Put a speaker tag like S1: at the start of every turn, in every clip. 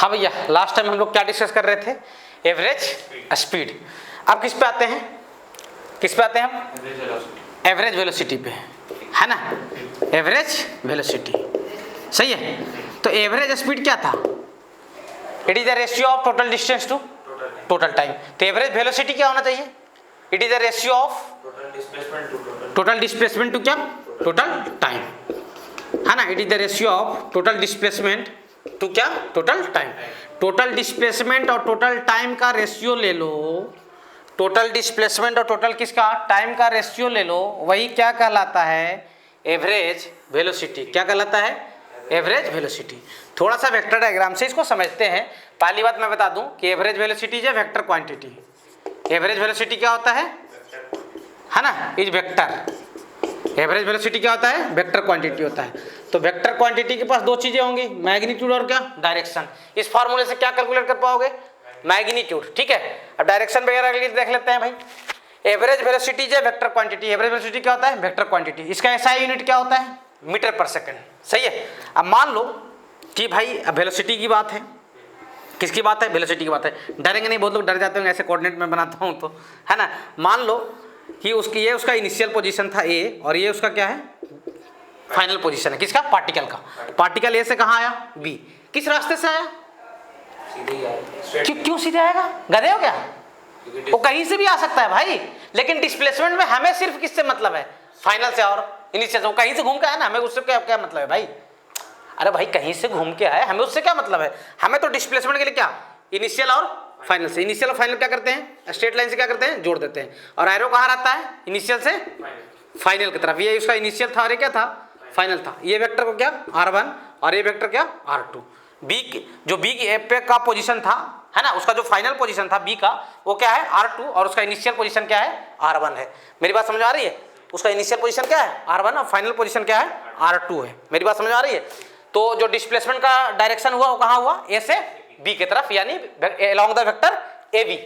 S1: हाँ भैया, last time हम लोग क्या डिस्कस कर रहे थे? Average speed. अब किस पे आते हैं? किस पे आते हैं हम? एवरेज वेलोसिटी पे, है ना? एवरेज वेलोसिटी, सही है। तो एवरेज स्पीड क्या था? It is the ratio of total distance to total time. तो एवरेज वेलोसिटी क्या होना चाहिए? It is the ratio of total displacement to क्या? टोटल टाइम, है ना? It is the ratio of total displacement to क्या? Total time. टोटल डिस्प्लेसमेंट और total time का रेशियो ले लो, टोटल डिस्प्लेसमेंट और टोटल किसका? टाइम का रेशियो ले लो, वही क्या कहलाता है? Average velocity. क्या कहलाता है? Average velocity. थोड़ा सा वेक्टर डायग्राम से इसको समझते हैं। पहली बात मैं बता दूं कि एवरेज वेलोसिटी जो वेक्टर क्वांटिटी। एवरेज वेलोसिटी क्या होता है ना? Is vector. एवरेज वेलोसिटी क्या होता है? वेक्टर क्वांटिटी होता है। तो वेक्टर क्वांटिटी के पास दो चीजें होंगी, मैग्नीट्यूड और क्या? डायरेक्शन। इस फॉर्मूले से क्या कैलकुलेट कर पाओगे? मैग्नीट्यूड, ठीक है। अब डायरेक्शन वगैरह के लिए देख लेते हैं भाई। एवरेज वेलोसिटी जो वेक्टर क्वांटिटी, एवरेज वेलोसिटी क्या होता है? Vector quantity. इसका एसआई यूनिट क्या होता है? मीटर पर सेकंड, सही है। अब मान लो कि भाई अब वेलोसिटी की बात है, किसकी बात है? वेलोसिटी की बात है। डरेंगे नहीं, बहुत लोग डर जाते होंगे ऐसे कोऑर्डिनेट में बनाता हूँ तो, है ना? मान लो कि उसकी ये उसका इनिशियल पोजीशन था ए और ये उसका क्या है? फाइनल पोजीशन है। किसका? पार्टिकल का। पार्टिकल ए से कहाँ आया? बी। किस रास्ते से आया? क्यों सीधे आएगा? गधे हो क्या? वो कहीं से भी आ सकता है भाई, लेकिन डिस्प्लेसमेंट में हमें सिर्फ किससे मतलब है? फाइनल से और इनिशियल से। वो कहीं से घूम के आया ना, हमें उससे क्या मतलब है भाई? अरे भाई कहीं से घूम के आए, हमें उससे क्या मतलब है? हमें तो डिस्प्लेसमेंट के लिए क्या? इनिशियल और फाइनल से। इनिशियल और फाइनल क्या करते हैं? स्ट्रेट लाइन से क्या करते हैं? जोड़ देते हैं। और एरो कहाँ रहता है? इनिशियल से फाइनल की तरफ। ये उसका इनिशियल था और ये क्या था? फाइनल था। ये वेक्टर को क्या? R1 और ये वेक्टर क्या? R2। बी जो बी पे का पोजीशन था, है ना, उसका जो फाइनल पोजीशन था बी का, वो क्या है? R2 और उसका इनिशियल पोजीशन क्या है? R1 है। मेरी बात समझ आ रही है? उसका इनिशियल पोजीशन क्या है? R1 और फाइनल पोजीशन क्या है? R2 है। मेरी बात समझ आ रही है? तो जो डिस्प्लेसमेंट का डायरेक्शन हुआ वो कहाँ हुआ? ए से बी की तरफ, यानी along the vector A B.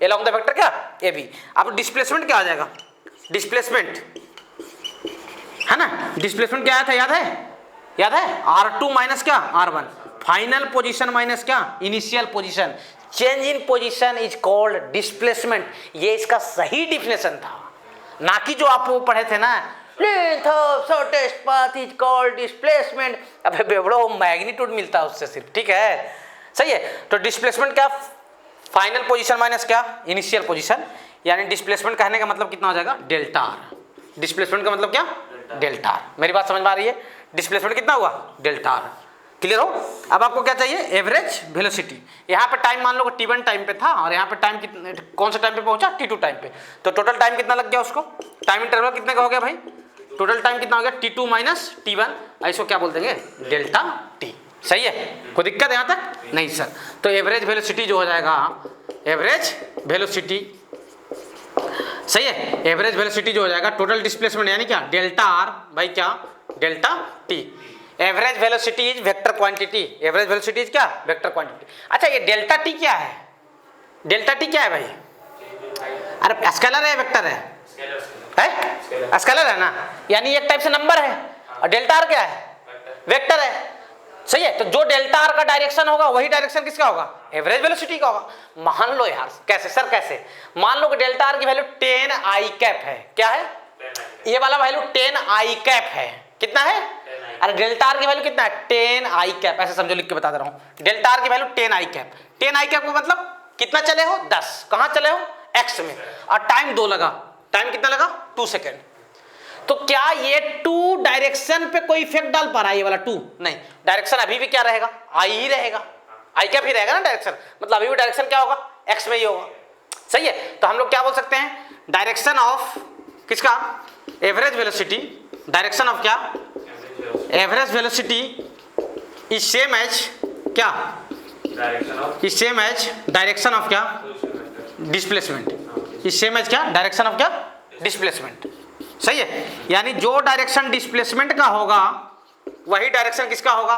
S1: Along the vector क्या? A B. अब डिस्प्लेसमेंट क्या आ जाएगा? डिस्प्लेसमेंट, है ना? डिस्प्लेसमेंट क्या आया था? याद है? याद है? R2 माइनस क्या? R1। फाइनल पोजीशन माइनस क्या? Initial position. Change in position is called displacement. ये इसका सही डिफिनेशन था, ना कि जो आप वो पढ़े थे ना, length of shortest path is called displacement. अबे बेवड़ो, मैग्नीट्यूड मिलता है उससे सिर्फ, ठीक है, सही है। तो डिस्प्लेसमेंट क्या? फाइनल पोजीशन माइनस क्या? Initial position. यानी डिस्प्लेसमेंट कहने का मतलब कितना हो जाएगा? Delta R. डिस्प्लेसमेंट का मतलब क्या? Delta are. मेरी बात समझ में आ रही है? डिस्प्लेसमेंट कितना हुआ? Delta R. क्लियर हो? अब आपको क्या चाहिए? Average velocity. यहाँ पे टाइम मान लो कि T1 टाइम पे था और यहाँ पे टाइम कितने, कौन सा टाइम पे पहुंचा? T2 टाइम पे। तो टोटल टाइम कितना लग गया उसको? टाइम इंटरवल कितने का हो गया भाई? टोटल टाइम कितना हो गया? T2 minus T1। ऐसो क्या बोल देंगे? Delta T. सही है? कोई दिक्कत है यहाँ तक? नहीं सर। तो एवरेज वेलोसिटी जो हो जाएगा, एवरेज वेलोसिटी, सही है, एवरेज वेलोसिटी जो हो जाएगा टोटल डिस्प्लेसमेंट यानी क्या? डेल्टा आर बाई क्या? Delta T. Average velocity is vector quantity. Average velocity is क्या? Vector quantity. अच्छा, ये डेल्टा टी क्या है? डेल्टा टी क्या है भाई? अरे स्केलर है, वेक्टर है? स्केलर है ना, यानी एक टाइप से नंबर है। और डेल्टा आर क्या है? वेक्टर है, सही है। तो जो डेल्टा आर का डायरेक्शन होगा वही डायरेक्शन किसका होगा? एवरेज वेलोसिटी का होगा। मान लो यार, कैसे सर कैसे? मान लो कि डेल्टा आर की वैल्यू 10 आई कैप है। क्या है? ये वाला वैल्यू 10 आई कैप है। कितना है? अरे डेल्टा आर की वैल्यू कितना है? 10 आई कैप। ऐसे समझो, लिख के बता दे रहा हूं। डेल्टा आर की वैल्यू 10 आई कैप। 10 आई कैप का मतलब कितना चले हो? 10। कहां चले हो? एक्स में। और टाइम 2 लगा। टाइम कितना लगा? 2 सेकेंड। तो क्या ये 2 डायरेक्शन पे कोई इफेक्ट डाल पा रहा है? ये वाला 2 नहीं। डायरेक्शन अभी भी क्या रहेगा? आई ही रहेगा। आई कैप ही रहेगा ना डायरेक्शन, मतलब अभी भी डायरेक्शन क्या होगा? एक्स में ही होगा, सही है। तो हम लोग क्या बोल सकते हैं? डायरेक्शन ऑफ किसका? Average velocity. डायरेक्शन ऑफ क्या? Average velocity is same as क्या? Is same as direction of क्या? डिस्प्लेसमेंट। इज सेम एज क्या? डायरेक्शन ऑफ क्या? डिस्प्लेसमेंट, सही है। यानी जो डायरेक्शन डिस्प्लेसमेंट का होगा वही डायरेक्शन किसका होगा?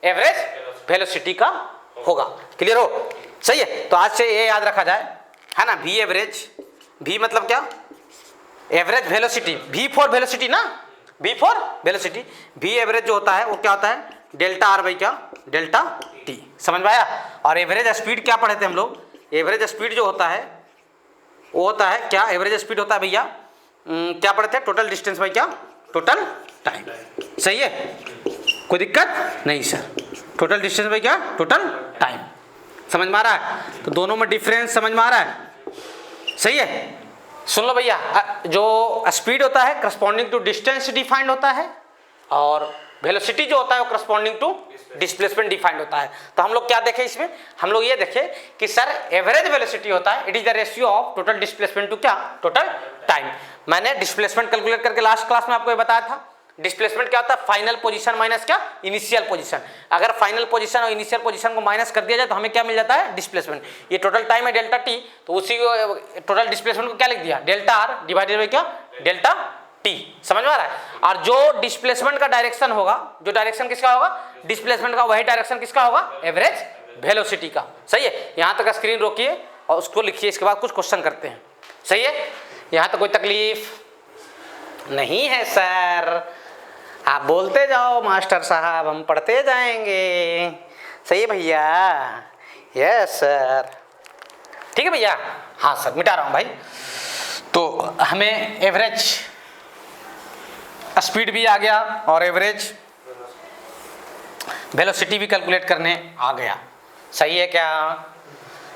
S1: एवरेज वेलोसिटी का होगा। क्लियर हो? सही है। तो आज से ये याद रखा जाए, है ना, वी एवरेज। वी मतलब क्या? Average velocity. V for velocity ना, V for velocity. V average जो होता है वो क्या होता है? डेल्टा आर बाई क्या, डेल्टा टी। समझ में आया। और एवरेज स्पीड क्या पढ़े थे हम लोग, एवरेज स्पीड जो होता है वो होता है क्या, एवरेज स्पीड होता है भैया क्या पढ़े थे, टोटल डिस्टेंस बाई क्या, टोटल टाइम। सही है, कोई दिक्कत नहीं सर, टोटल डिस्टेंस बाई क्या, टोटल टाइम। समझ में आ रहा है। तो दोनों में डिफरेंस समझ में आ रहा है। सही है, सुन लो भैया, जो स्पीड होता है करस्पॉन्डिंग टू डिस्टेंस डिफाइंड होता है, और वेलोसिटी जो होता है वो करस्पॉन्डिंग टू डिस्प्लेसमेंट डिफाइंड होता है। तो हम लोग क्या देखें इसमें, हम लोग ये देखें कि सर एवरेज वेलोसिटी होता है, it is the ratio of total displacement to क्या, टोटल टाइम। मैंने डिस्प्लेसमेंट कैलकुलेट करके लास्ट क्लास में आपको ये बताया था। डिस्प्लेसमेंट क्या होता है, फाइनल पोजीशन माइनस क्या, इनिशियल पोजीशन। अगर फाइनल पोजीशन और इनिशियल पोजीशन को माइनस कर दिया जाए तो हमें क्या मिल जाता है, डिस्प्लेसमेंट। ये टोटल टाइम है डेल्टा टी, तो उसी टोटल डिस्प्लेसमेंट को क्या लिख दिया, डेल्टा आर डिवाइडेड बाई क्या, डेल्टा टी। समझ में आ रहा है। और जो डिस्प्लेसमेंट का डायरेक्शन होगा, जो डायरेक्शन किसका होगा, डिस्प्लेसमेंट का, वही डायरेक्शन किसका होगा, एवरेज वेलोसिटी का। सही है, यहाँ तक स्क्रीन रोकिए और उसको लिखिए, इसके बाद कुछ क्वेश्चन करते हैं। सही है, यहाँ तक कोई तकलीफ नहीं है सर, आप बोलते जाओ मास्टर साहब, हम पढ़ते जाएंगे। सही है भैया, यस सर, ठीक है भैया। हाँ सर, मिटा रहा हूँ भाई। तो हमें एवरेज स्पीड भी आ गया और एवरेज वेलोसिटी भी कैलकुलेट करने आ गया। सही है क्या,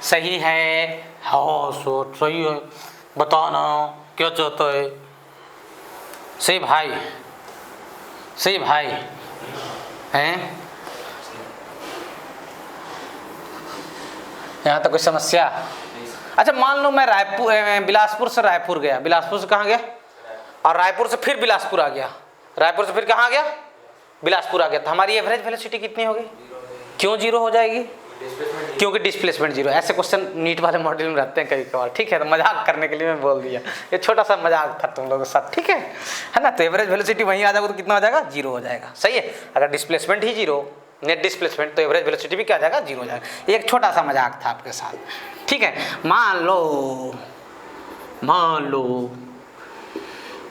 S1: सही है। हाँ सर सही है, बताना क्या चाहता है। सही भाई, सही भाई हैं। यहाँ तो कोई समस्या। अच्छा मान लो मैं रायपुर, बिलासपुर से रायपुर गया, बिलासपुर से कहाँ गया, और रायपुर से फिर बिलासपुर आ गया, रायपुर से फिर कहाँ आ गया, बिलासपुर आ गया। तो हमारी एवरेज वेलोसिटी कितनी होगी, क्यों जीरो हो जाएगी, क्योंकि डिस्प्लेसमेंट जीरो। ऐसे क्वेश्चन नीट वाले मॉड्यूल में रहते हैं कभी कभार। ठीक है, तो मजाक करने के लिए मैं बोल दिया, ये छोटा सा मजाक था तुम लोगों के साथ। ठीक है ना। तो एवरेज वेलोसिटी वहीं आ जाएगा तो कितना हो जाएगा, जीरो हो जाएगा। सही है, अगर डिस्प्लेसमेंट ही जीरो, नेट डिस्प्लेसमेंट, तो एवरेज वेलोसिटी भी क्या आ जाएगा, जीरो हो जाएगा। एक छोटा सा मजाक था आपके साथ। ठीक है, मान लो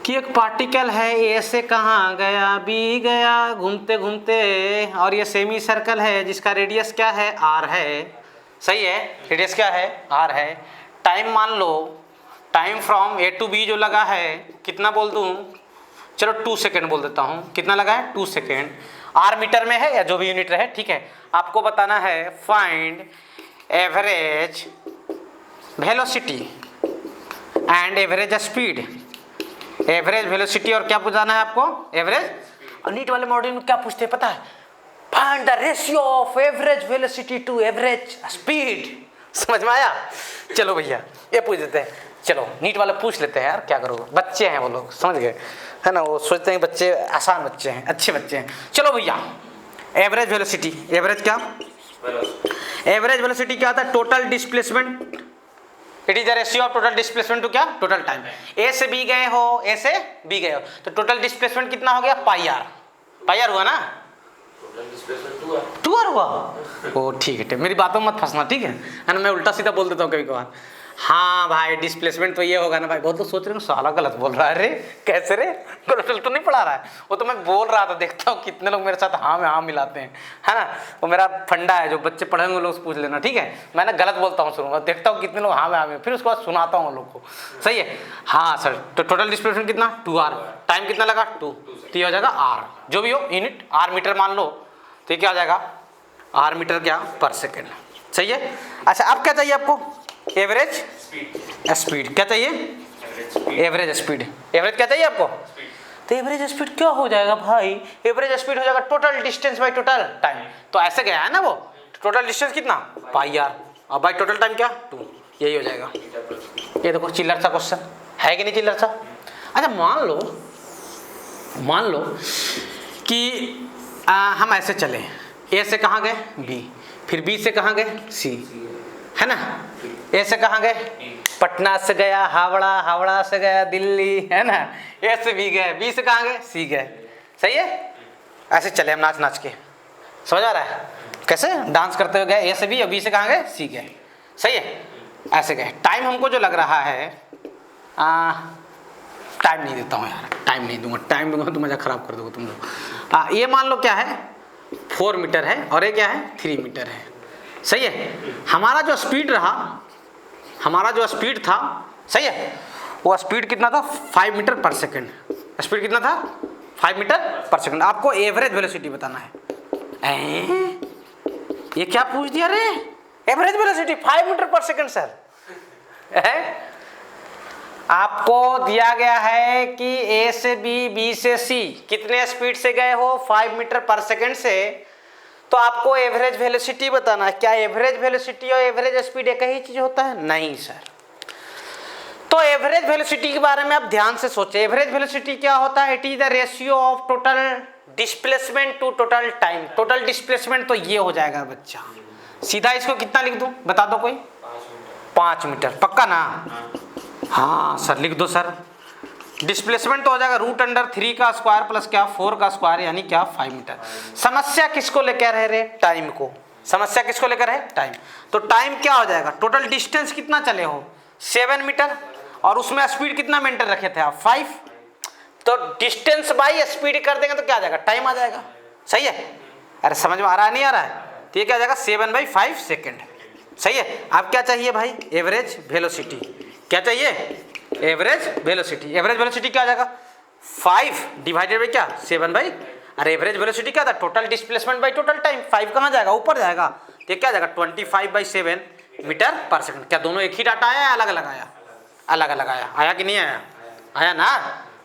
S1: कि एक पार्टिकल है, ए से कहाँ गया, बी गया घूमते घूमते, और ये सेमी सर्कल है जिसका रेडियस क्या है, आर है। सही है, रेडियस क्या है, आर है। टाइम मान लो, time from A to B जो लगा है, कितना बोल दूँ, चलो 2 सेकेंड बोल देता हूँ। कितना लगा है, 2 सेकेंड। आर मीटर में है या जो भी यूनिट रहे। ठीक है, आपको बताना है find average velocity and average speed. Average velocity और क्या पूछना है आपको, एवरेज। और नीट वाले मॉड्यूल में क्या पूछते हैं पता है, find the ratio of average velocity to average speed. समझ में आया। चलो भैया ये पूछ देते हैं, चलो नीट वाले पूछ लेते हैं यार, क्या करोगे, बच्चे हैं वो लोग, समझ गए है ना, वो सोचते हैं बच्चे आसान बच्चे हैं, अच्छे बच्चे हैं। चलो भैया, एवरेज वेलोसिटी, एवरेज क्या, एवरेज वेलोसिटी क्या होता है, total displacement, it is the ratio of total displacement to क्या, टोटल टाइम। ए से बी गए हो, ए से बी गए हो, तो टोटल डिस्प्लेसमेंट कितना हो गया, पाई आर। पाई आर हुआ ना, टोटल डिस्प्लेसमेंट 2 आर हुआ। ओ ठीक है, मेरी बातों मत फंसना, ठीक है ना, मैं उल्टा सीधा बोल देता हूँ कभी कभार। हाँ भाई डिस्प्लेसमेंट तो ये होगा ना भाई, बहुत लोग सोच रहे हैं साला गलत बोल रहा है, रे कैसे रे, गलत तो नहीं पढ़ा रहा है। वो तो मैं बोल रहा था, देखता हूँ कितने लोग मेरे साथ हाँ में हाँ मिलाते हैं, है ना। वो मेरा फंडा है, जो बच्चे पढ़ेंगे लोग पूछ लेना, ठीक है। मैंने गलत बोलता हूँ शुरू में, देखता हूँ कितने लोग हाँ में हाँ में, फिर उसके बाद सुनाता हूँ लोग को। सही है, हाँ सर। तो टोटल डिस्प्लेसमेंट कितना, 2 आर। टाइम कितना लगा, 2, तो ये हो जाएगा आर, जो भी हो यूनिट, आर मीटर मान लो, तो ये क्या हो जाएगा, आर मीटर क्या पर सेकेंड। सही है। अच्छा अब क्या चाहिए आपको, एवरेज स्पीड। क्या चाहिए, एवरेज स्पीड। एवरेज क्या चाहिए आपको, तो एवरेज स्पीड क्या हो जाएगा भाई, एवरेज स्पीड हो जाएगा total distance by total time. तो ऐसे गया है ना वो, टोटल डिस्टेंस कितना, पाई आर, और बाय टोटल टाइम क्या, 2, यही हो जाएगा। ये देखो चिल्लर सा क्वेश्चन है कि नहीं, चिल्लर सा। अच्छा मान लो कि हम ऐसे चले, ए से कहाँ गए, बी, फिर बी से कहाँ गए, सी, है ना। ए से कहाँ गए, पटना से गया हावड़ा, हावड़ा से गया दिल्ली, है ना। ए से बी गए, बी से कहाँ गए, सी गए। सही है, ऐसे चले हम नाच नाच के, समझ आ रहा है कैसे डांस करते हुए गए, ए से बी और बी से कहाँ गए, सी गए। सही है, ऐसे गए। टाइम हमको जो लग रहा है, टाइम नहीं देता हूँ यार, टाइम नहीं दूंगा, टाइम दूंगा तो मजा खराब कर दोगे तुम लोग। ये मान लो क्या है, 4 मीटर है और ये क्या है 3 मीटर है। सही है। हमारा जो स्पीड रहा, हमारा जो स्पीड था, सही है, वो स्पीड कितना था 5 मीटर पर सेकंड। स्पीड कितना था 5 मीटर पर सेकंड। आपको एवरेज वेलोसिटी बताना है। ये क्या पूछ दिया रे, एवरेज वेलोसिटी 5 मीटर पर सेकंड सर। आपको दिया गया है कि ए से बी, बी से सी कितने स्पीड से गए हो 5 मीटर पर सेकंड से, तो आपको एवरेज वेलोसिटी बताना है। क्या एवरेज वेलोसिटी और एवरेज स्पीड एक ही चीज होता है? नहीं सर। तो एवरेज वेलोसिटी के बारे में आप ध्यान से सोचें। एवरेज वेलोसिटी क्या होता है? It is the ratio of total displacement to total time. Total displacement तो ये हो जाएगा बच्चा, सीधा इसको कितना लिख दूं बता दो कोई? 5 मीटर। पक्का ना? हाँ सर लिख दो सर। डिस्प्लेसमेंट तो हो जाएगा √3 का स्क्वायर प्लस क्या 4 का स्क्वायर, यानी क्या 5 मीटर। समस्या किसको लेकर है रे? टाइम को। समस्या किसको लेकर है? टाइम। तो टाइम क्या हो जाएगा? टोटल डिस्टेंस कितना चले हो 7 मीटर, और उसमें स्पीड कितना मेंटेन रखे थे आप 5। तो डिस्टेंस बाई स्पीड कर देंगे तो क्या आ जाएगा? टाइम आ जाएगा। सही है? अरे समझ में आ रहा है नहीं आ रहा है? तो ये क्या आ जाएगा 7/5 सेकेंड। सही है। अब क्या चाहिए भाई? Average velocity. क्या चाहिए? Average velocity. एवरेज वेलोसिटी क्या आ जाएगा? 5 डिवाइडेड बाई क्या 7/, अरे एवरेज वेलोसिटी क्या था? Total displacement by total time. 5 कहाँ जाएगा? ऊपर जाएगा। तो क्या आ जाएगा 25/7 मीटर पर सेकंड। क्या दोनों एक ही डाटा आया या अलग अलग आया? अलग अलग आया। आया कि नहीं आया? आया ना?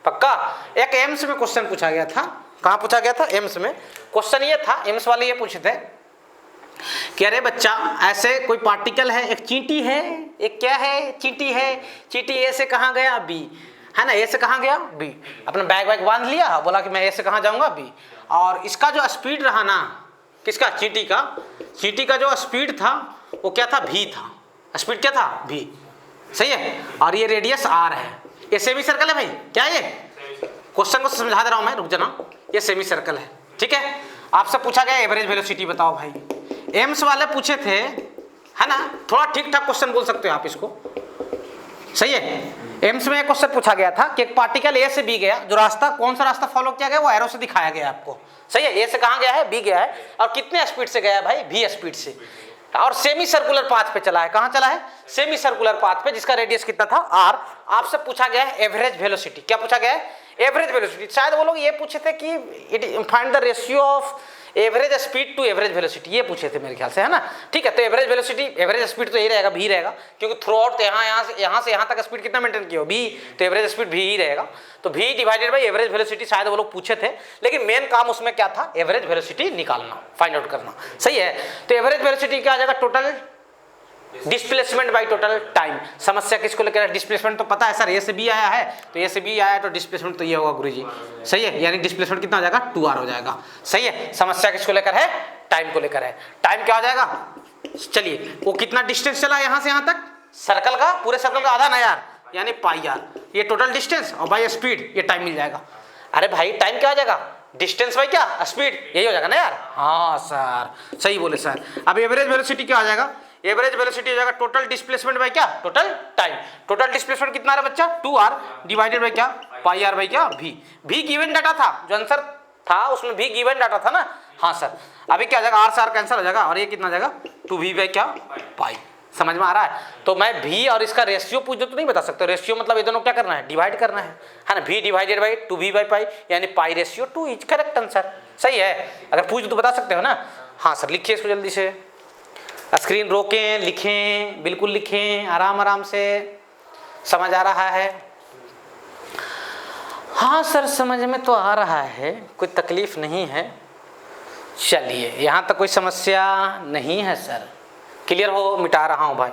S1: पक्का। एक एम्स में क्वेश्चन पूछा गया था। कहाँ पूछा गया था? एम्स में। क्वेश्चन ये था, एम्स वाले ये पूछे थे कि अरे बच्चा ऐसे कोई पार्टिकल है, एक चींटी है, एक क्या है? चींटी है। चींटी ए से कहाँ गया? बी, है ना? ए से कहाँ गया? बी। अपना बैग वैग बांध लिया, बोला कि मैं ए से कहाँ जाऊँगा? बी। और इसका जो स्पीड रहा ना, किसका? चींटी का। चींटी का जो स्पीड था वो क्या था? भी था। स्पीड क्या था? भी। सही है। और ये रेडियस आर है। ये सेमी सर्कल है भाई। क्या ये? क्वेश्चन को समझा दे रहा हूँ मैं, रुक जाना। ये सेमी सर्कल है, ठीक है। आपसे पूछा गया एवरेज वेलोसिटी बताओ भाई। एम्स वाले पूछे थे, है ना? थोड़ा ठीक ठाक क्वेश्चन बोल सकते हो आप इसको। सही है। एम्स में एक क्वेश्चन पूछा गया था कि एक पार्टिकल ए से बी गया, जो रास्ता कौन सा रास्ता फॉलो किया गया वो एरो से दिखाया गया आपको। सही है। ए से कहाँ गया है? बी गया है। और कितने स्पीड से गया है भाई? भी स्पीड से। और सेमी सर्कुलर पाथ पे चला है। कहाँ चला है? सेमी सर्कुलर पाथ पे, जिसका रेडियस कितना था? आर। आपसे पूछा गया है एवरेज वेलोसिटी। क्या पूछा गया है? Average velocity. शायद वो लोग ये पूछे थे कि it find the ratio of average speed to average velocity, ये पूछे थे मेरे ख्याल से, है ना? ठीक है। तो एवरेज वेलोसिटी, एवरेज स्पीड तो यही रहेगा, भी रहेगा, क्योंकि थ्रू आउट यहाँ से यहाँ तक स्पीड कितना मेंटेन किया हो? भी। तो एवरेज स्पीड भी ही रहेगा। तो भी डिवाइडेड बाई एवरेज वेलोसिटी शायद वो लोग पूछे थे, लेकिन मेन काम उसमें क्या था? एवरेज वेलोसिटी निकालना, फाइंड आउट करना। सही है। तो एवरेज वेलोसिटी क्या आ जाएगा? Total displacement by total time. समस्या किसको लेकर? डिस्प्लेसमेंट तो पता है सर, ए से बी आया है, तो ए से बी आया तो डिस्प्लेसमेंट तो ये होगा गुरुजी। सही है। यानी डिस्प्लेसमेंट कितना हो जाएगा? 2r हो जाएगा। सही है। समस्या किसको लेकर है? टाइम को लेकर है। टाइम क्या हो जाएगा? चलिए, वो कितना डिस्टेंस चला यहाँ से यहाँ तक? सर्कल का, पूरे सर्कल का आधा ना यार, यानी πr। ये टोटल डिस्टेंस और बाई स्पीड ये टाइम मिल जाएगा। अरे भाई टाइम क्या हो जाएगा? डिस्टेंस बाई क्या? स्पीड। यही हो जाएगा ना यार? हाँ सर, सही बोले सर। अब एवरेज वेलोसिटी क्या हो जाएगा? एवरेज वेलोसिटी हो जाएगा टोटल डिस्प्लेसमेंट बाई क्या? Total time. टोटल डिस्प्लेसमेंट कितना रहा बच्चा? 2r डिवाइडेड बाई क्या? πr बाई क्या? भी गिवन डाटा था, जो आंसर था उसमें भी गिवन डाटा था ना? हाँ सर। अभी क्या हो जाएगा? r से r कैंसिल हो जाएगा और ये कितना जाएगा? 2v बाई क्या? पाई। समझ में आ रहा है? तो मैं भी और इसका रेशियो पूछ दो तो नहीं बता सकते। रेशियो मतलब ये दोनों क्या करना है? डिवाइड करना है ना? भी divided by 2v by pi, यानी पाई रेशियो 2 इज करेक्ट आंसर। सही है। अगर पूछ दो तो बता सकते हो ना? हाँ सर। लिखिए इसको जल्दी से, स्क्रीन रोकें, लिखें, बिल्कुल लिखें, आराम आराम से। समझ आ रहा है? हाँ सर समझ में तो आ रहा है, कोई तकलीफ नहीं है। चलिए, यहाँ तक कोई समस्या नहीं है सर। क्लियर हो? मिटा रहा हूँ भाई।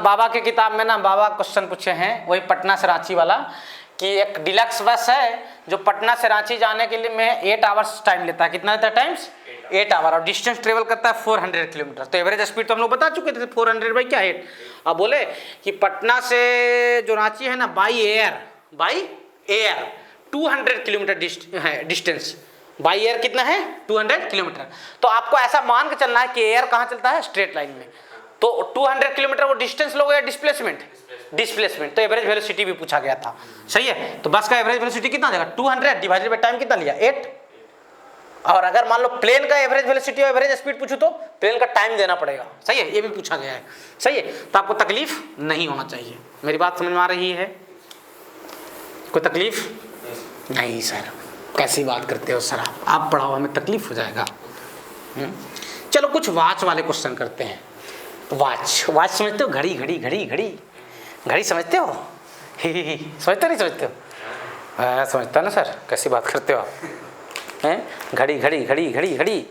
S1: बाबा के किताब में ना बाबा क्वेश्चन पूछे हैं, वही पटना से रांची वाला, कि एक डिलक्स बस है जो पटना से रांची जाने के लिए में 8 आवर्स टाइम लेता है। कितना लेता है टाइम्स? 8 आवर। और डिस्टेंस ट्रेवल करता है 400 किलोमीटर। तो एवरेज स्पीड तो हम लोग बता चुके थे 400 बाई क्या 8। अब बोले कि पटना से जो रांची है ना by air 200 kilometre distance. By air कितना है? 200 किलोमीटर। तो आपको ऐसा मान के चलना है कि एयर कहाँ चलता है? स्ट्रेट लाइन में। तो 200 किलोमीटर वो डिस्टेंस लोगे या डिस्प्लेसमेंट? डिस्प्लेसमेंट। तो एवरेज वेलोसिटी भी पूछा गया था। सही है। तो बस का एवरेज वेलोसिटी कितना आ जाएगा? 200 डिवाइडेड बाय टाइम कितना लिया? 8। और अगर मान लो प्लेन का एवरेज वेलोसिटी और एवरेज स्पीड पूछूं तो प्लेन का टाइम देना पड़ेगा। सही है, ये भी पूछा गया है। सही है, तो आपको तकलीफ नहीं होना चाहिए। मेरी बात समझ में आ रही है? कोई तकलीफ नहीं सर, कैसी बात करते हो सर आप पढ़ाओ, हमें तकलीफ हो जाएगा। चलो कुछ वॉच वाले क्वेश्चन करते हैं। वॉच, वॉच समझते हो? घड़ी घड़ी घड़ी घड़ी घड़ी समझते हो? समझते नहीं समझते हो? समझता ना सर, कैसी बात करते हो आप हैं? घड़ी घड़ी घड़ी घड़ी घड़ी।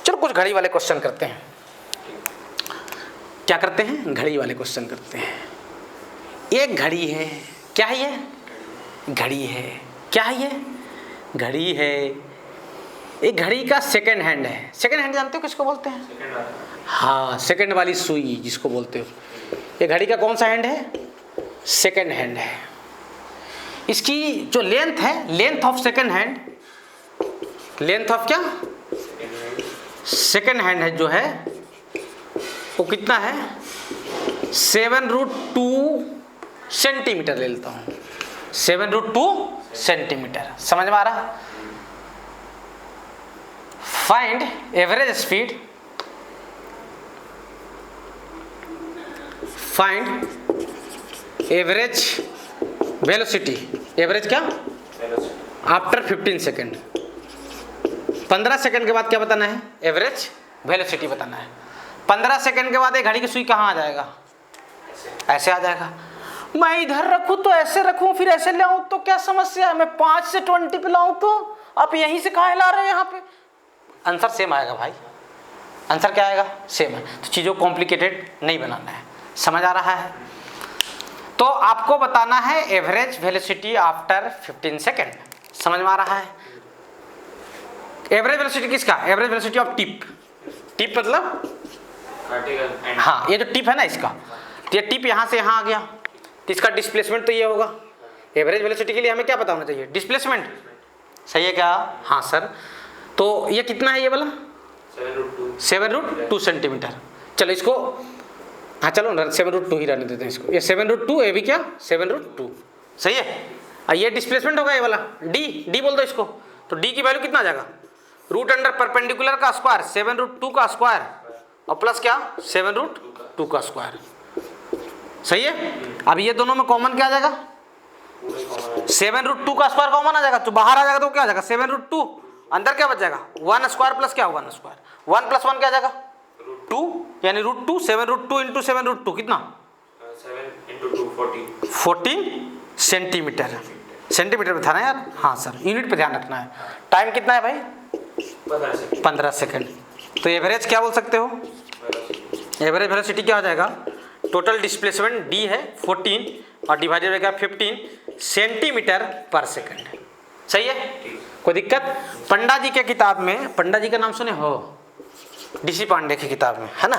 S1: चलो कुछ घड़ी वाले क्वेश्चन करते हैं। क्या करते हैं? घड़ी वाले क्वेश्चन करते हैं। एक घड़ी है, क्या है ये? घड़ी है, क्या है ये? घड़ी है। एक घड़ी का सेकंड हैंड है। सेकंड हैंड जानते हो किसको बोलते हैं? हाँ, सेकंड वाली सुई जिसको बोलते हो। ये घड़ी का कौन सा हैंड है? सेकंड हैंड है। इसकी जो लेंथ है, length of second hand, length of क्या? सेकंड हैंड है जो है वो कितना है? 7√2 सेंटीमीटर ले लेता हूँ। 7√2 सेंटीमीटर। समझ में आ रहा? Find average speed, find average velocity. Average क्या? After 15 second. 15 सेकेंड के बाद क्या बताना है? एवरेज वेलोसिटी बताना है। 15 सेकेंड के बाद एक घड़ी की सुई कहाँ आ जाएगा? ऐसे आ जाएगा। मैं इधर रखूँ तो ऐसे रखूँ, फिर ऐसे ले आऊँ तो क्या समस्या है? मैं 5 से 20 पे लाऊँ तो आप यहीं से कहाँ ला रहे हैं? यहाँ पे आंसर सेम आएगा भाई। आंसर क्या आएगा? सेम है। तो चीज़ों को कॉम्प्लिकेटेड नहीं बनाना है। समझ आ रहा है? तो आपको बताना है एवरेज वेलोसिटी आफ्टर 15 सेकेंड। समझ में आ रहा है? एवरेज वेलोसिटी किसका? Average velocity of tip. Tip मतलब हाँ, ये जो टिप है ना इसका, तो ये टिप यहाँ से यहाँ आ गया, तो इसका डिस्प्लेसमेंट तो ये होगा। एवरेज वेलोसिटी के लिए हमें क्या पता होना चाहिए? डिस्प्लेसमेंट। सही है क्या? हाँ सर। तो ये कितना है ये वाला? 7√2 सेंटीमीटर। चलो इसको, हाँ चलो 7√2 ही रहने देते हैं इसको। ये 7√2, ये भी क्या? 7√2। सही है। और ये डिस्प्लेसमेंट होगा ये वाला डी। डी बोल दो इसको। तो डी की वैल्यू कितना आ जाएगा? रूट अंडर परपेंडिकुलर का स्क्वायर 7√2 का स्क्वायर और प्लस क्या? 7√2 का स्क्वायर। सही है। अब ये दोनों में कॉमन क्या आ जाएगा? 7√2 का स्क्वायर कॉमन आ जाएगा, तो बाहर आ जाएगा तो क्या आ जाएगा? 7√2। अंदर क्या बच जाएगा? 1 स्क्वायर प्लस क्या? 1 स्क्वायर। 1 + 1 क्या आ जाएगा? 2, यानी √2। 7√2 इंटू 7√2 कितना?
S2: 7 × 2 14।
S1: 14 सेंटीमीटर। सेंटीमीटर में था ना यार? हाँ सर, यूनिट पे ध्यान रखना है। टाइम कितना है भाई? 15 सेकेंड। तो एवरेज क्या बोल सकते हो? एवरेज वेलोसिटी क्या हो जाएगा? टोटल डिस्प्लेसमेंट डी है 14 और डिवाइडेड बाय 15 सेंटीमीटर पर सेकेंड। सही है? कोई दिक्कत? पंडा जी के किताब में, पंडा जी का नाम सुने हो? डीसी पांडे की किताब में है ना,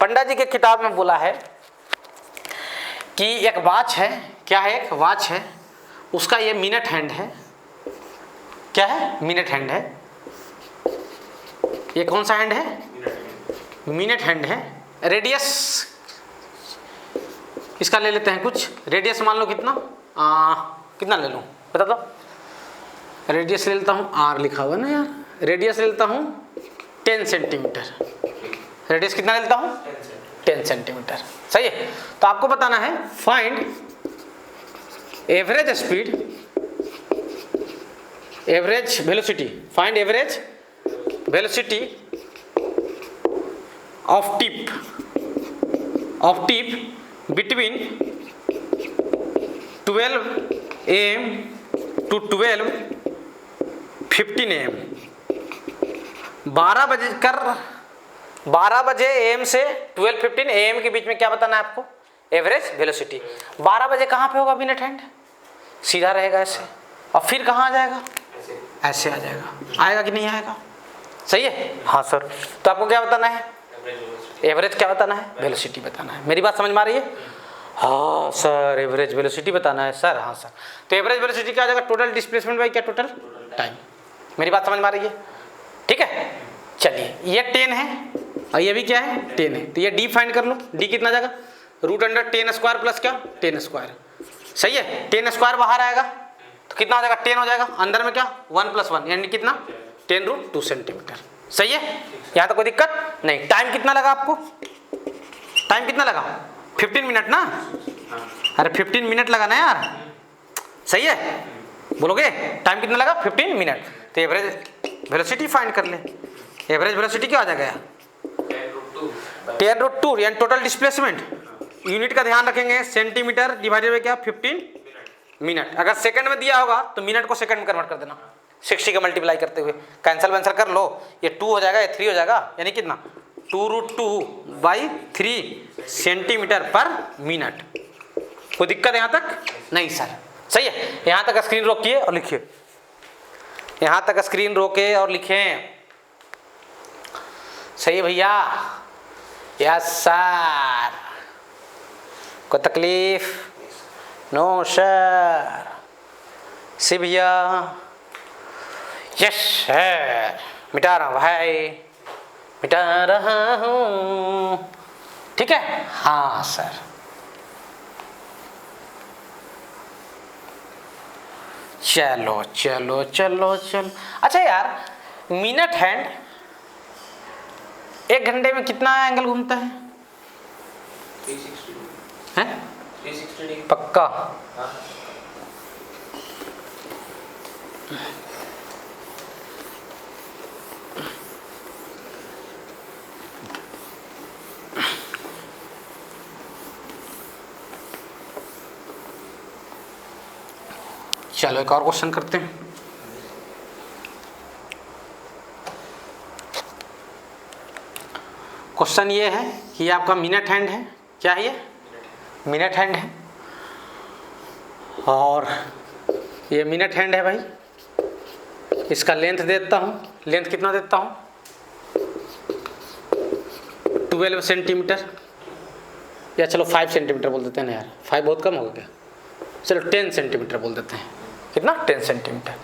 S1: पंडा जी के किताब में बोला है कि एक वॉच है। क्या है? एक वॉच है, उसका ये मिनट हैंड है। क्या है? मिनट हैंड है। ये कौन सा हैंड है? मिनट हैंड है। रेडियस इसका ले लेते हैं कुछ। रेडियस मान लो कितना? कितना ले लूँ बता दो? रेडियस ले लेता हूँ, आर लिखा हुआ ना यार। रेडियस ले लेता हूँ 10 सेंटीमीटर। रेडियस कितना ले लेता हूँ? 10 सेंटीमीटर। सही है। तो आपको बताना है find average speed, average velocity. Find average velocity of tip between 12 AM to 12:15 AM। 12 बजे AM से 12:15 AM के बीच में क्या बताना है आपको? Average velocity. 12 बजे कहाँ पे होगा मिनट हैंड? सीधा रहेगा ऐसे, और फिर कहाँ आ जाएगा? ऐसे आ जाएगा। आएगा कि नहीं आएगा? सही है। हाँ सर। तो आपको क्या बताना है? एवरेज क्या बताना है? वेलोसिटी बताना है। मेरी बात समझ में आ रही है? हाँ सर, एवरेज वेलोसिटी बताना है सर। हाँ सर। तो एवरेज वेलोसिटी क्या आ जाएगा? टोटल डिस्प्लेसमेंट बाई क्या? Total time. मेरी बात समझ में आ रही है? ठीक है। चलिए, ये 10 है और ये भी क्या है? 10 है। तो ये डी फाइंड कर लो। डी कितना जाएगा? रूट अंडर 10 स्क्वायर प्लस क्या? 10 स्क्वायर। सही है। 10 स्क्वायर बाहर आएगा तो कितना हो जाएगा? 10 हो जाएगा। अंदर में क्या? 1 + 1 यानी कितना? 10√2 सेंटीमीटर। सही है, यहाँ तो कोई दिक्कत नहीं। टाइम कितना लगा आपको? टाइम कितना लगा? 15 मिनट ना? अरे 15 मिनट लगा ना यार, सही है? बोलोगे टाइम कितना लगा? 15 मिनट। तो एवरेज वेलोसिटी फाइंड कर ले। एवरेज वेलोसिटी क्या आ जाएगा? 10√2 यानी टोटल डिस्प्लेसमेंट। यूनिट का ध्यान रखेंगे, सेंटीमीटर डिवाइडेड बाय क्या? 15 मिनट। अगर सेकंड में दिया होगा तो मिनट को सेकंड में कन्वर्ट कर देना 60 का मल्टीप्लाई करते हुए। कैंसिल वैंसल कर लो, ये 2 हो जाएगा, ये 3 हो जाएगा, यानी कितना? 2√2/3 सेंटीमीटर पर मिनट। कोई दिक्कत यहाँ तक? नहीं सर, सही है। यहाँ तक स्क्रीन रोकिए और लिखिए, यहाँ तक स्क्रीन रोके और लिखें। सही है भैया? Yes sir. कोई तकलीफ? No sir. सी भैया? Yes sir. मिटा रहा हूँ भाई, मिटा रहा हूँ, ठीक है? हाँ सर। चलो चलो चलो चलो। अच्छा यार, मिनट हैंड 1 घंटे में कितना एंगल घूमता है?
S2: 360
S1: हैं?
S2: 360 डिग्री
S1: पक्का?
S2: हाँ।
S1: चलो एक और क्वेश्चन करते हैं। क्वेश्चन ये है कि आपका मिनट हैंड है, क्या है ये? मिनट हैंड है, और ये मिनट हैंड है भाई। इसका लेंथ देता हूँ, लेंथ कितना देता हूँ? 12 सेंटीमीटर, या चलो 5 सेंटीमीटर बोल देते हैं ना यार, 5 बहुत कम होगा क्या? चलो 10 सेंटीमीटर बोल देते हैं। कितना? 10 सेंटीमीटर,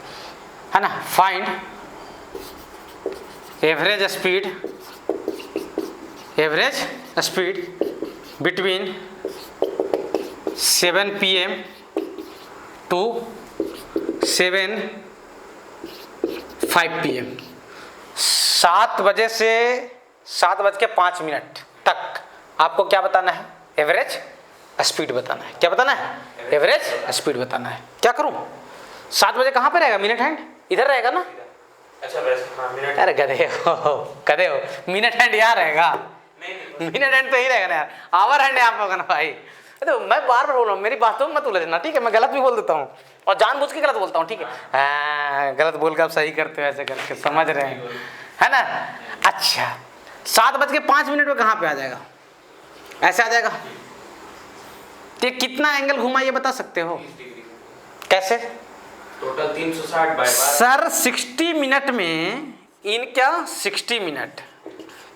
S1: है ना? Find average speed, average speed between 7 PM to 7:05 PM। 7 बजे से 7:05 तक आपको क्या बताना है? एवरेज स्पीड बताना है। क्या बताना है? एवरेज स्पीड बताना है। क्या करूं? 7 बजे कहाँ पे रहेगा मिनट हैंड? इधर रहेगा ना?
S2: अच्छा वैसे हाँ, मिनट।
S1: अरे गधे हो, गधे हो। मिनट हैंड यहाँ रहेगा,
S2: नहीं
S1: मिनट हैंड तो ही रहेगा ना यार। आवर हैंड यहाँ पे होगा ना भाई। तो मैं बार बार बोल रहा हूँ, मेरी बातों में मत उलझना, ठीक है? मैं गलत भी बोल देता हूँ और जानबूझ के गलत बोलता हूँ, ठीक है? गलत बोल के आप सही करते हो ऐसे करके, समझ रहे हैं, है ना? अच्छा, 7:05 में कहाँ पे आ जाएगा? ऐसे आ जाएगा। तो कितना एंगल घुमा ये बता सकते हो?
S2: 30 डिग्री
S1: कैसे?
S2: टोटल 360/12।
S1: सर 60 मिनट में इनका 60 मिनट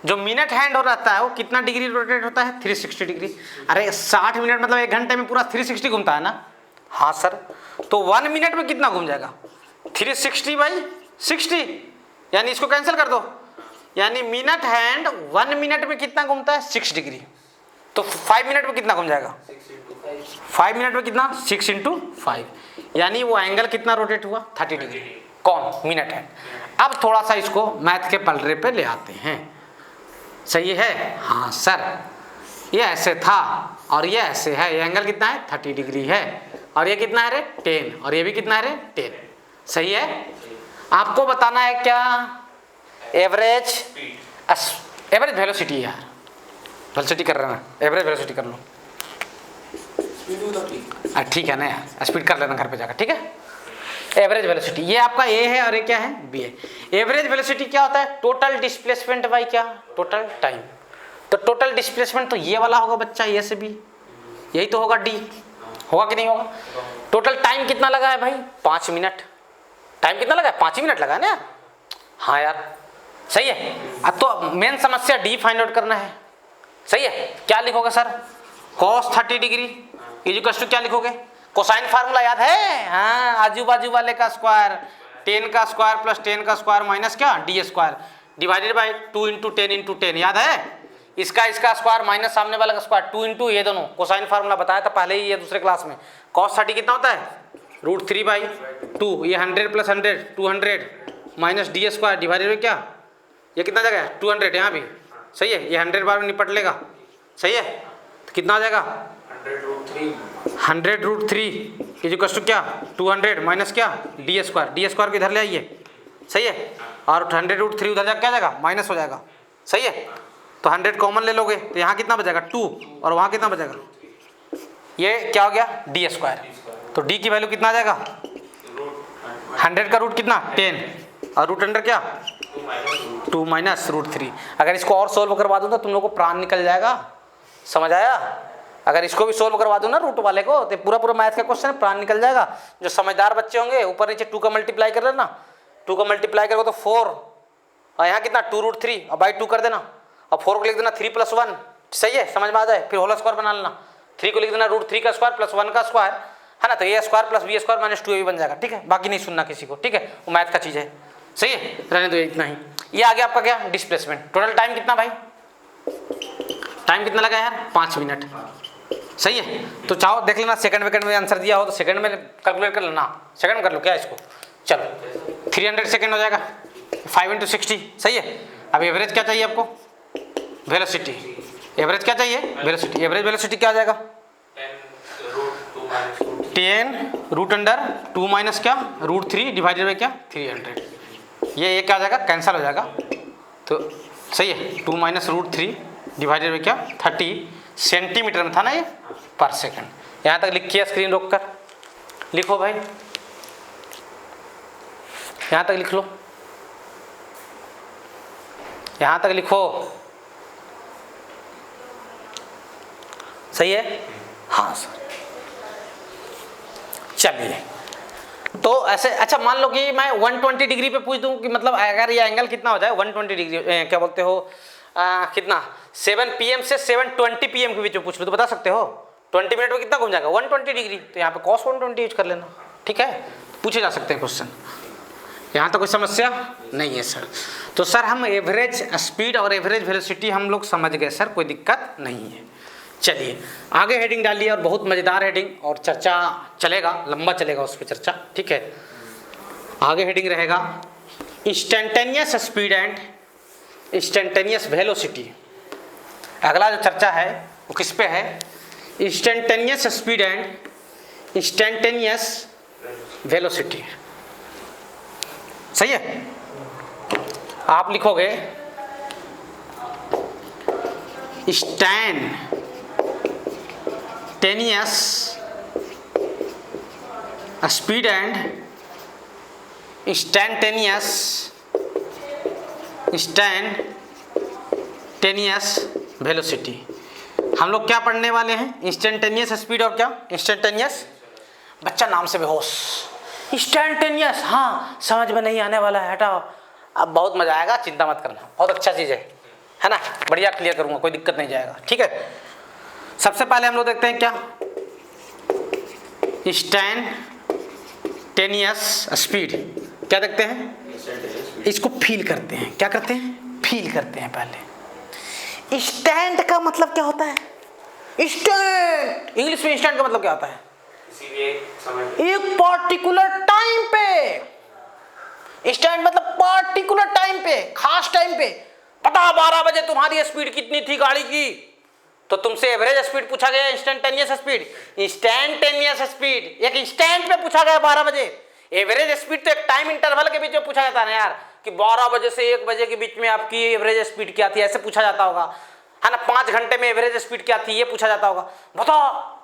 S1: जो मिनट हैंड हो रहता है वो कितना डिग्री रोटेट होता है? 360 डिग्री। अरे 60 मिनट मतलब 1 घंटे में पूरा 360 घूमता है ना? हाँ सर। तो 1 मिनट में कितना घूम जाएगा? 360/60, यानी इसको कैंसिल कर दो, यानी मिनट हैंड 1 मिनट में कितना घूमता है? 6 डिग्री। तो 5 मिनट में कितना घूम जाएगा?
S2: 6 into 5
S1: 5 मिनट में कितना? 6 into 5, यानी वो एंगल कितना रोटेट हुआ? 30 डिग्री। कौन? Minute hand. अब थोड़ा सा इसको मैथ के पलड़े पे ले आते हैं। सही है? हाँ सर, ये ऐसे था और ये ऐसे है, ये एंगल कितना है? 30 डिग्री है, और ये कितना है रे? 10, और ये भी कितना है रे? 10। सही है? आपको बताना है क्या? Average velocity. यार वेलोसिटी कर रहे हैं, एवरेज वेलोसिटी कर लो। ठीक है ना यार, स्पीड कर लेना घर पे जाकर, ठीक है? एवरेज वेलोसिटी, ये आपका ए है और ये क्या है? बी है। एवरेज वेलोसिटी क्या होता है? टोटल डिस्प्लेसमेंट बाई क्या? Total time. तो टोटल डिस्प्लेसमेंट तो ये वाला होगा बच्चा, ये से बी, यही तो होगा, डी। होगा कि नहीं होगा? टोटल टाइम कितना लगा है भाई? 5 मिनट। टाइम कितना लगा है? 5 ही मिनट लगा है ना? हाँ यार, सही है। अब तो मेन समस्या डी फाइंड आउट करना है। सही है? क्या लिखोगे sir? cos 30 degree equals to क्या लिखोगे? कोसाइन फार्मूला याद है? हाँ, आजू बाजू वाले का स्क्वायर, 10 का स्क्वायर प्लस 10 का स्क्वायर माइनस क्या? डी स्क्वायर डिवाइडेड बाई 2 × 10 × 10, याद है? इसका स्क्वायर माइनस सामने वाला का स्क्वायर, 2 × ये दोनों। कोसाइन फार्मूला बताया था पहले ही ये दूसरे क्लास में। cos 30 कितना होता है? √3/2। ये 100 + 100 200 minus D square divided by क्या, ये कितना आ जाएगा 200 यहाँ भी, सही है, ये 100 बार में निपट लेगा, सही है, तो कितना आ जाएगा 100√3 इजिकल्स टू क्या 200 माइनस क्या डी स्क्वायर को इधर ले आइए, सही है, और 100√3 उधर जाकर क्या जाएगा माइनस हो जाएगा, सही है, तो 100 कॉमन ले लोगे तो यहाँ कितना बचेगा 2 और वहाँ कितना बचेगा, ये क्या हो गया डी स्क्वायर, तो डी की वैल्यू कितना आ जाएगा 100 का रूट कितना 10 और रूट अंडर क्या 2 माइनस √3। अगर इसको और सोल्व करवा दूँ तो तुम लोग को प्राण निकल जाएगा, समझ आया, अगर इसको भी सोल्व करवा दूँ ना रूट वाले को तो पूरा मैथ का क्वेश्चन प्राण निकल जाएगा। जो समझदार बच्चे होंगे ऊपर नीचे 2 का मल्टीप्लाई कर लेना, 2 का मल्टीप्लाई करोगे तो 4 और यहाँ कितना 2√3 और बाई 2 कर देना और 4 को लिख देना 3 + 1, सही है, समझ में आ जाए, फिर होल स्क्वायर बना लेना, 3 को लिख देना √3 का स्क्वायर प्लस 1 का स्क्वायर, है ना, तो A square plus B square minus 2ab बन जाएगा, ठीक है, बाकी नहीं सुनना किसी को, ठीक है, वो मैथ का चीज़ है, सही है, रहने दो इतना ही। ये आ गया आपका क्या डिस्प्लेसमेंट। टोटल टाइम कितना भाई, टाइम कितना लगा यार 5 मिनट, सही है, तो चाहो देख लेना सेकंड में आंसर दिया हो तो सेकंड में कैलकुलेट कर लेना, सेकंड में कर लो क्या इसको, चलो 300 सेकंड हो जाएगा 5 × 60, सही है। अब एवरेज क्या चाहिए आपको, वेलोसिटी, एवरेज क्या चाहिए वेलोसिटी, एवरेज वेलोसिटी क्या आ जाएगा 10√2 माइनस क्या √3 डिवाइडेड बाई क्या 300, ये क्या आ जाएगा कैंसिल हो जाएगा, तो सही है 2 माइनस √3 डिवाइडेड बाई क्या 30 सेंटीमीटर में था ना ये पर सेकंड। यहाँ तक लिखिए, स्क्रीन रोक कर लिखो भाई, यहाँ तक लिख लो, यहाँ तक लिखो, सही है, हाँ सर, चलिए, तो ऐसे अच्छा मान लो कि मैं 120 डिग्री पे पूछ दूं कि मतलब अगर ये एंगल कितना हो जाए 120 डिग्री, क्या बोलते हो कितना 7 PM से 7:20 PM के बीच में पूछ लो तो बता सकते हो 20 मिनट में कितना घूम जाएगा 120 डिग्री, तो यहाँ पे cos 120 यूज कर लेना, ठीक है, पूछे जा सकते हैं क्वेश्चन, यहाँ तो कोई समस्या नहीं है सर। तो सर हम एवरेज स्पीड और एवरेज वेलोसिटी हम लोग समझ गए सर, कोई दिक्कत नहीं है। चलिए आगे हेडिंग डालिए, और बहुत मज़ेदार हेडिंग और चर्चा चलेगा, लंबा चलेगा उस पर चर्चा, ठीक है। आगे हेडिंग रहेगा instantaneous speed and instantaneous velocity. अगला जो चर्चा है वो किस पे है, instantaneous speed and instantaneous velocity, सही है। आप लिखोगे instantaneous speed and instantaneous velocity. हम लोग क्या पढ़ने वाले हैं, इंस्टेंटेनियस स्पीड और क्या इंस्टेंटेनियस, बच्चा नाम से बेहोश, इंस्टेंटेनियस हाँ समझ में नहीं आने वाला है, हटाओ, अब बहुत मजा आएगा, चिंता मत करना, बहुत अच्छा चीज़ है ना, बढ़िया क्लियर करूँगा, कोई दिक्कत नहीं जाएगा, ठीक है। सबसे पहले हम लोग देखते हैं क्या इंस्टेंटेनियस स्पीड, क्या देखते हैं, इसको फील करते हैं, क्या करते हैं फील करते हैं। पहले इंस्टेंट का मतलब क्या होता है, इंस्टेंट इंग्लिश में इंस्टेंट का मतलब क्या होता है, एक पार्टिकुलर टाइम पे, इंस्टेंट मतलब पार्टिकुलर टाइम पे, खास टाइम पे, पता 12 बजे तुम्हारी स्पीड कितनी थी गाड़ी की, तो तुमसे एवरेज स्पीड पूछा गया, इंस्टेंटेनियस स्पीड एक इंस्टेंट पे पूछा गया 12 बजे। एवरेज स्पीड तो एक टाइम इंटरवल के बीच में पूछा जाता है ना यार, कि 12 बजे से 1 बजे के बीच में आपकी एवरेज स्पीड क्या थी, ऐसे पूछा जाता होगा, है ना। 5 घंटे में एवरेज स्पीड क्या थी ये पूछा जाता होगा, बताओ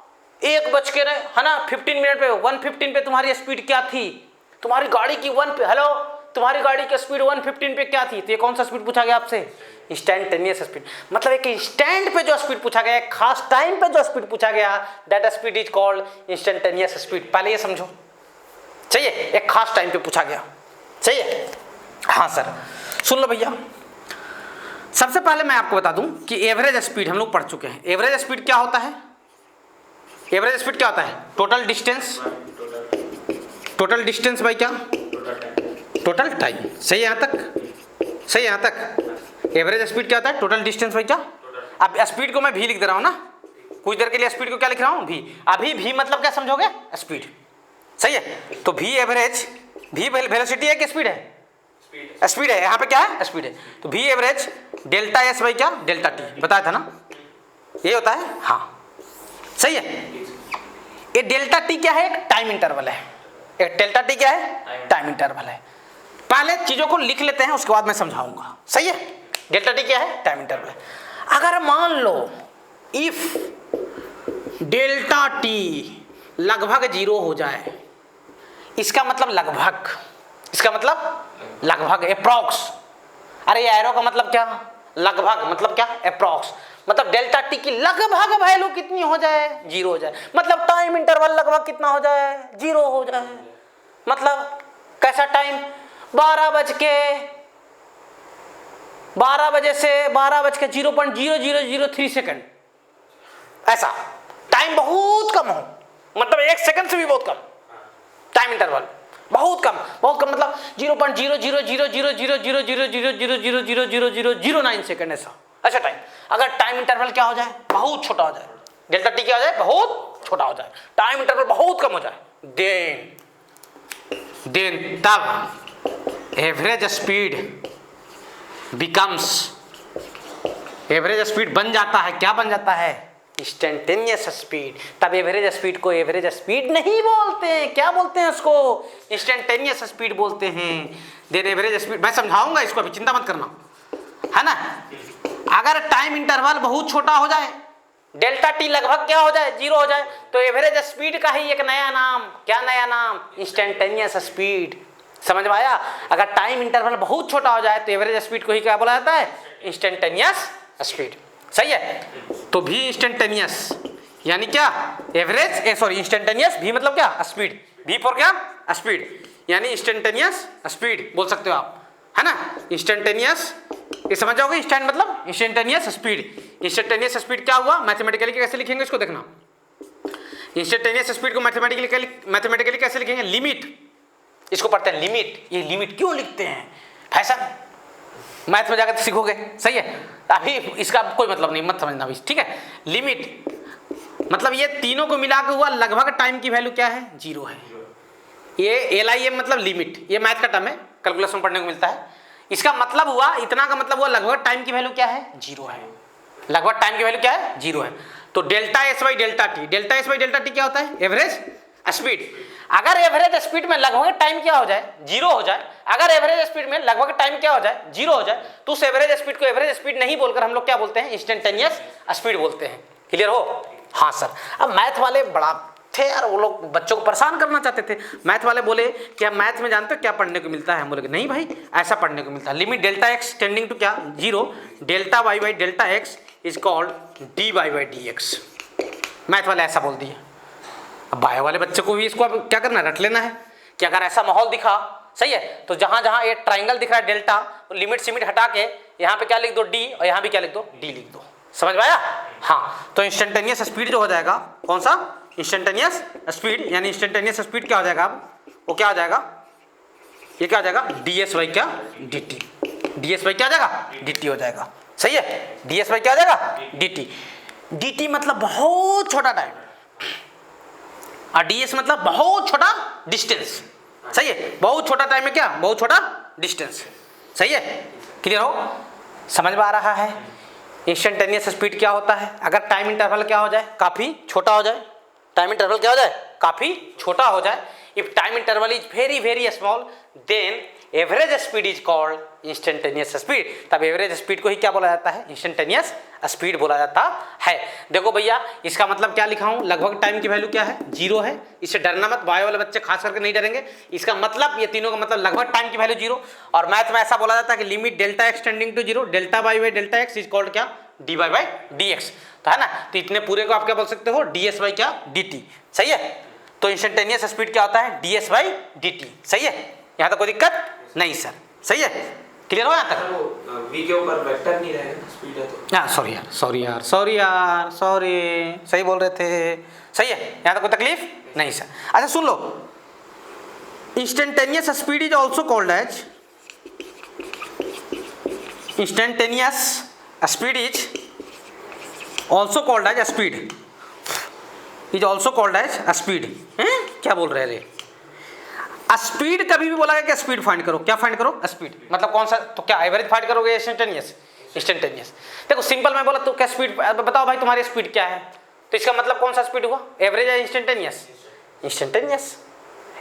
S1: 1 बज के है ना 15 मिनट पे 1:15 पे तुम्हारी स्पीड क्या थी, तुम्हारी गाड़ी की हेलो तुम्हारी गाड़ी की स्पीड 1:15 पे क्या थी, तो ये कौन सा स्पीड पूछा गया आपसे, इंस्टेंटेनियस स्पीड। मतलब एक इंस्टेंट पे जो स्पीड पूछा गया, एक खास टाइम पे जो स्पीड पूछा गया, that speed is called instantaneous speed. पहले ये समझो, चाहिए, एक खास टाइम पे पूछा गया, चाहिए, हाँ सर। सुन लो भैया, सबसे पहले मैं आपको बता दूं कि एवरेज स्पीड हम लोग पढ़ चुके हैं। एवरेज स्पीड क्या होता है, एवरेज स्पीड क्या होता है, टोटल डिस्टेंस बाई क्या, टोटल टाइम। सही है यहाँ तक, सही है यहाँ तक। एवरेज स्पीड क्या होता है, टोटल डिस्टेंस बाई क्या। अब स्पीड को मैं भी लिख दे रहा हूँ ना, कुछ देर के लिए स्पीड को क्या लिख रहा हूँ, भी। अभी भी मतलब क्या समझोगे, स्पीड। सही है, तो भी एवरेज, भी वेलोसिटी है कि स्पीड है, स्पीड है, यहाँ पे क्या है स्पीड है। तो v average delta S by क्या डेल्टा टी, बताया था ना ये होता है। हाँ सही है। ये डेल्टा टी क्या है, एक टाइम इंटरवल है। एक डेल्टा टी क्या है, टाइम इंटरवल है। पहले चीजों को लिख लेते हैं उसके बाद मैं समझाऊंगा। सही है। डेल्टा टी क्या है, टाइम इंटरवल है। अगर मान लो इफ डेल्टा टी लगभग 0 हो जाए, इसका मतलब लगभग, इसका मतलब लगभग अप्रॉक्स। अरे एरो का मतलब क्या, लगभग मतलब क्या अप्रॉक्स, मतलब डेल्टा टी की लगभग वैल्यू कितनी हो जाए, 0 हो जाए। मतलब टाइम इंटरवल लगभग कितना हो जाए, 0 हो जाए। मतलब कैसा टाइम, 12 बजे से 12:0.0003 सेकंड, ऐसा टाइम बहुत कम हो, मतलब 1 सेकंड से भी बहुत कम टाइम इंटरवल, बहुत कम मतलब 0.00000000000009 सेकंड, ऐसा टाइम। अगर टाइम इंटरवल क्या हो जाए, बहुत छोटा हो जाए, डेल्टा टी क्या हो जाए, बहुत छोटा हो जाए, टाइम इंटरवल बहुत कम हो जाए, देन तब average speed becomes, average speed बन जाता है, क्या बन जाता है, इंस्टेंटेनियस स्पीड। तब एवरेज स्पीड को एवरेज स्पीड नहीं बोलते हैं, क्या बोलते हैं उसको, इंस्टेंटेनियस स्पीड बोलते हैं। देन एवरेज स्पीड मैं समझाऊंगा इसको, अभी चिंता मत करना, है ना। अगर टाइम इंटरवल बहुत छोटा हो जाए, डेल्टा टी लगभग क्या हो जाए, 0 हो जाए, तो एवरेज स्पीड का ही एक नया नाम, क्या नया नाम, इंस्टेंटेनियस स्पीड। समझ में आया। अगर टाइम इंटरवल बहुत छोटा हो जाए तो एवरेज स्पीड को ही क्या बोला जाता है, इंस्टेंटेनियस स्पीड। सही है। तो भी इंस्टेंटेनियस यानी क्या, एवरेज सॉरी इंस्टेंटेनियस, भी मतलब क्या स्पीड, भी फॉर क्या स्पीड, यानी इंस्टेंटेनियस स्पीड बोल सकते हो आप, है ना। इंस्टेंटेनियस ये समझ जाओगे, इंस्टेंट मतलब इंस्टेंटेनियस स्पीड। इंस्टेंटेनियस स्पीड क्या हुआ, मैथमेटिकली कैसे लिखेंगे इसको देखना। इंस्टेंटेनियस स्पीड को मैथमेटिकली कैसे लिखेंगे, लिमिट, इसको पढ़ते हैं लिमिट। ये लिमिट क्यों लिखते हैं, फैशन मैथ में जाकर सीखोगे। सही है। अभी इसका कोई मतलब नहीं, मत समझना अभी, ठीक है। लिमिट मतलब ये तीनों को मिला के हुआ लगभग टाइम की वैल्यू क्या है, 0 है। ये LIM मतलब लिमिट, ये मैथ का टर्म है, कैलकुलेशन पढ़ने को मिलता है। इसका मतलब हुआ, इतना का मतलब हुआ लगभग टाइम की वैल्यू क्या है, 0 है। लगभग टाइम की वैल्यू क्या है, 0 है। तो delta S by delta T, delta S by delta T क्या होता है, एवरेज स्पीड। अगर एवरेज स्पीड में लगभग टाइम क्या हो जाए, 0 हो जाए, अगर एवरेज स्पीड में लगभग टाइम क्या हो जाए, 0 हो जाए, तो उस एवरेज स्पीड को एवरेज स्पीड नहीं बोलकर हम लोग क्या बोलते हैं, इंस्टेंटेनियस स्पीड बोलते हैं। क्लियर हो। हाँ सर। अब मैथ वाले बड़ा थे यार, वो लोग बच्चों को परेशान करना चाहते थे। मैथ वाले बोले कि हम मैथ में जानते हो क्या पढ़ने को मिलता है, हम बोले नहीं भाई ऐसा पढ़ने को मिलता है, limit delta x tending to क्या 0, delta Y by delta x is called d Y by D x. Math वाले ऐसा बोल दिए। अब बायो वाले बच्चे को भी इसको अब क्या करना है, रट लेना है कि अगर ऐसा माहौल दिखा, सही है, तो जहां जहां ये ट्राइंगल दिख रहा है डेल्टा, तो लिमिट सिमिट हटा के यहाँ पे क्या लिख दो, डी, और यहाँ भी क्या लिख दो, डी लिख दो। समझ में आया। हाँ। तो इंस्टेंटेनियस स्पीड जो हो जाएगा, कौन सा, इंस्टेंटेनियस स्पीड, यानी इंस्टेंटेनियस स्पीड क्या हो जाएगा, अब वो क्या हो जाएगा, ये क्या हो जाएगा, ds बाई क्या dt, ds बाई क्या हो जाएगा, dt हो जाएगा। सही है। ds बाई क्या हो जाएगा, dt। dt मतलब बहुत छोटा टाइम, और ds मतलब बहुत छोटा डिस्टेंस। सही है। बहुत छोटा टाइम है क्या, बहुत छोटा डिस्टेंस। सही है। क्लियर हो, समझ में आ रहा है। इंस्टेंटेनियस स्पीड क्या होता है, अगर टाइम इंटरवल क्या हो जाए, काफी छोटा हो जाए, टाइम इंटरवल क्या हो जाए, काफी छोटा हो जाए। If time interval is very very small, then average speed is called instantaneous speed. तब एवरेज स्पीड को ही क्या बोला जाता है, इंस्टेंटेनियस स्पीड बोला जाता है। देखो भैया, इसका मतलब क्या लिखा हूं, लगभग टाइम की वैल्यू क्या है, 0 है। इससे डरना मत, बायो वाले बच्चे खास करके नहीं डरेंगे। इसका मतलब ये तीनों का मतलब लगभग टाइम की वैल्यू 0, और मैथ में ऐसा बोला जाता है कि limit delta x tending to 0, delta Y by delta x is called क्या, D Y by D X. तो है ना, तो इतने पूरे को आप क्या बोल सकते हो, ds बाई क्या dt। सही है। तो इंस्टेंटेनियस स्पीड क्या होता है, ds बाई dt। सही है। यहाँ तक कोई दिक्कत नहीं सर। सही है। क्लियर हो यहाँ तक।
S2: v के ऊपर वेक्टर नहीं रहेगा, स्पीड है तो।
S1: हाँ सॉरी, सही बोल रहे थे। सही है। यहाँ तक कोई तकलीफ नहीं सर। अच्छा सुन लो, instantaneous speed is also called as, instantaneous speed is also called as speed, is also called as speed. क्या बोल रहे रे, स्पीड कभी भी बोला गया कि स्पीड फाइंड करो, क्या फाइंड करो? स्पीड। मतलब कौन सा? तो क्या एवरेज फाइंड करोगे? इंस्टेंटेनियस। इंस्टेंटेनियस। देखो सिंपल मैं बोला तो क्या स्पीड, बताओ भाई तुम्हारी स्पीड क्या है, तो इसका मतलब कौन सा स्पीड हुआ? एवरेज या इंस्टेंटेनियस? इंस्टेंटेनियस।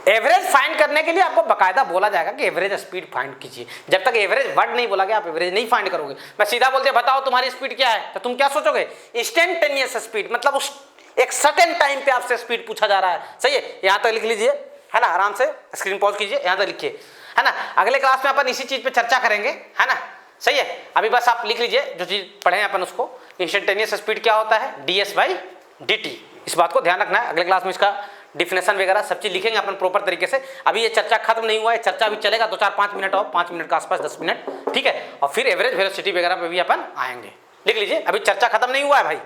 S1: एवरेज फाइंड करने के लिए आपको बकायदा बोला जाएगा कि एवरेज स्पीड फाइंड कीजिए। जब तक एवरेज वर्ड नहीं बोला गया आप एवरेज नहीं फाइंड करोगे। मैं सीधा बोलते बताओ तुम्हारी स्पीड क्या है, तो तुम क्या सोचोगे? इंस्टेंटेनियस स्पीड, मतलब उस एक सर्टेन टाइम पे आपसे स्पीड पूछा जा रहा है। सही है, यहां तक लिख लीजिए, है ना, आराम से स्क्रीन पॉज कीजिए, यहां तक लिखिए, है ना। अगले क्लास में अपन इसी चीज पे चर्चा करेंगे, है ना। सही है, अभी बस आप लिख लीजिए जो चीज पढ़े हैं अपन उसको। इंस्टेंटेनियस स्पीड क्या होता है? ds/dt। इस बात को ध्यान रखना है। अगले क्लास में इसका डिफिनेशन वगैरह सब चीज लिखेंगे अपन प्रॉपर तरीके से। अभी ये चर्चा खत्म नहीं हुआ है, चर्चा भी चलेगा 2-4-5 मिनट और 5 मिनट के आसपास, 10 मिनट, ठीक है। और फिर एवरेज वेलोसिटी वगैरह पे भी अपन आएंगे। लिख लीजिए, अभी चर्चा खत्म नहीं हुआ है भाई।